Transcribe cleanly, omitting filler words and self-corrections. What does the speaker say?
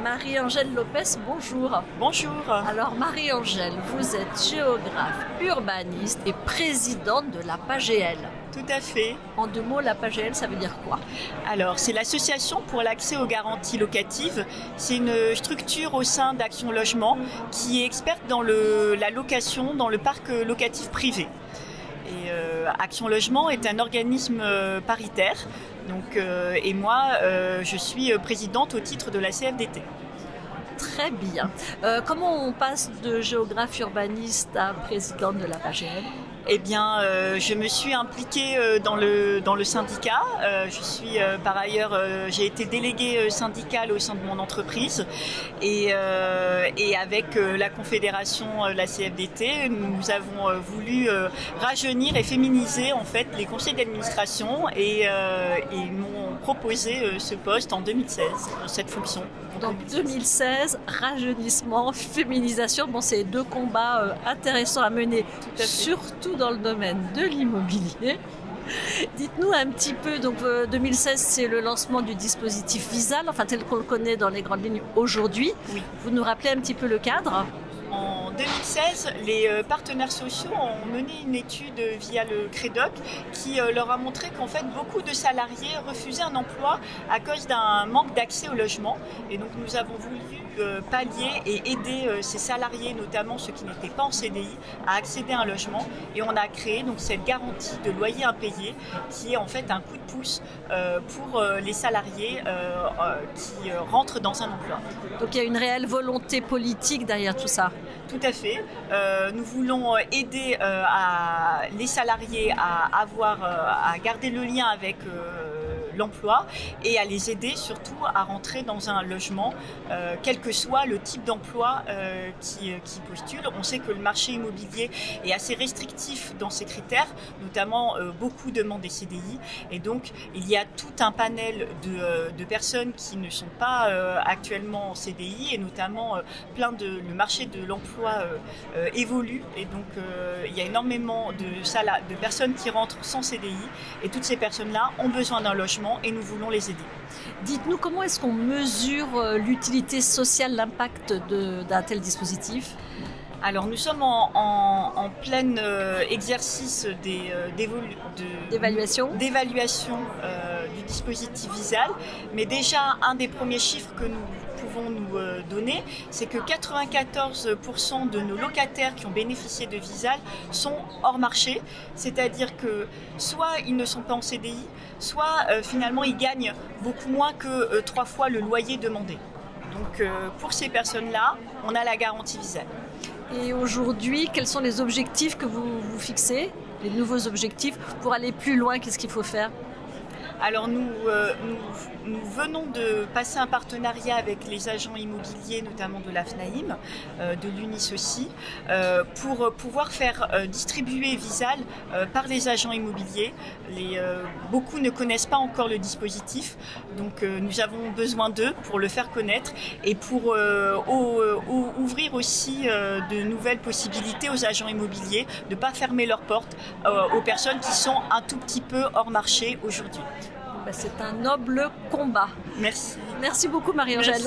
Marie-Angèle Lopez, bonjour. Bonjour. Alors Marie-Angèle, vous êtes géographe, urbaniste et présidente de la PAGL. Tout à fait. En deux mots, la PAGL, ça veut dire quoi? Alors, c'est l'association pour l'accès aux garanties locatives. C'est une structure au sein d'Action Logement qui est experte dans la location dans le parc locatif privé. Et Action Logement est un organisme paritaire. Donc, et moi, je suis présidente au titre de la CFDT. Très bien. Comment on passe de géographe urbaniste à présidente de la PAGL? Eh bien, je me suis impliquée dans le syndicat. Je suis par ailleurs, j'ai été déléguée syndicale au sein de mon entreprise et avec la confédération, la CFDT, nous avons voulu rajeunir et féminiser en fait les conseils d'administration et m'ont proposé ce poste en 2016, cette fonction. Donc 2016, rajeunissement, féminisation, bon, c'est deux combats intéressants à mener, surtout dans le domaine de l'immobilier. Dites-nous un petit peu, donc 2016 c'est le lancement du dispositif Visal, enfin tel qu'on le connaît dans les grandes lignes aujourd'hui. Oui. Vous nous rappelez un petit peu le cadre ? En 2016, les partenaires sociaux ont mené une étude via le Crédoc qui leur a montré qu'en fait beaucoup de salariés refusaient un emploi à cause d'un manque d'accès au logement. Et donc nous avons voulu pallier et aider ces salariés, notamment ceux qui n'étaient pas en CDI, à accéder à un logement. Et on a créé donc cette garantie de loyer impayé qui est en fait un coup de pouce pour les salariés qui rentrent dans un emploi. Donc il y a une réelle volonté politique derrière tout ça. Tout à fait. Nous voulons aider les salariés à garder le lien avec l'emploi et à les aider surtout à rentrer dans un logement, quel que soit le type d'emploi qui postule. On sait que le marché immobilier est assez restrictif dans ses critères, notamment beaucoup demandent des CDI et donc il y a tout un panel de personnes qui ne sont pas actuellement en CDI et notamment le marché de l'emploi évolue et donc il y a énormément de personnes qui rentrent sans CDI et toutes ces personnes-là ont besoin d'un logement et nous voulons les aider. Dites-nous comment est-ce qu'on mesure l'utilité sociale, l'impact d'un tel dispositif ? Alors nous sommes en plein exercice d'évaluation du dispositif Visal, mais déjà un des premiers chiffres que nous pouvons nous donner, c'est que 94% de nos locataires qui ont bénéficié de Visal sont hors marché, c'est-à-dire que soit ils ne sont pas en CDI, soit finalement ils gagnent beaucoup moins que 3 fois le loyer demandé. Donc pour ces personnes-là, on a la garantie Visal. Et aujourd'hui, quels sont les objectifs que vous vous fixez, les nouveaux objectifs pour aller plus loin? Qu'est-ce qu'il faut faire? Alors nous venons de passer un partenariat avec les agents immobiliers, notamment de l'AFNAIM, de l'UNIS aussi, pour pouvoir faire distribuer Visal par les agents immobiliers. Beaucoup ne connaissent pas encore le dispositif, donc nous avons besoin d'eux pour le faire connaître et pour ouvrir aussi de nouvelles possibilités aux agents immobiliers, de ne pas fermer leurs portes aux personnes qui sont un tout petit peu hors marché aujourd'hui. C'est un noble combat. Merci. Merci beaucoup Marie-Angèle.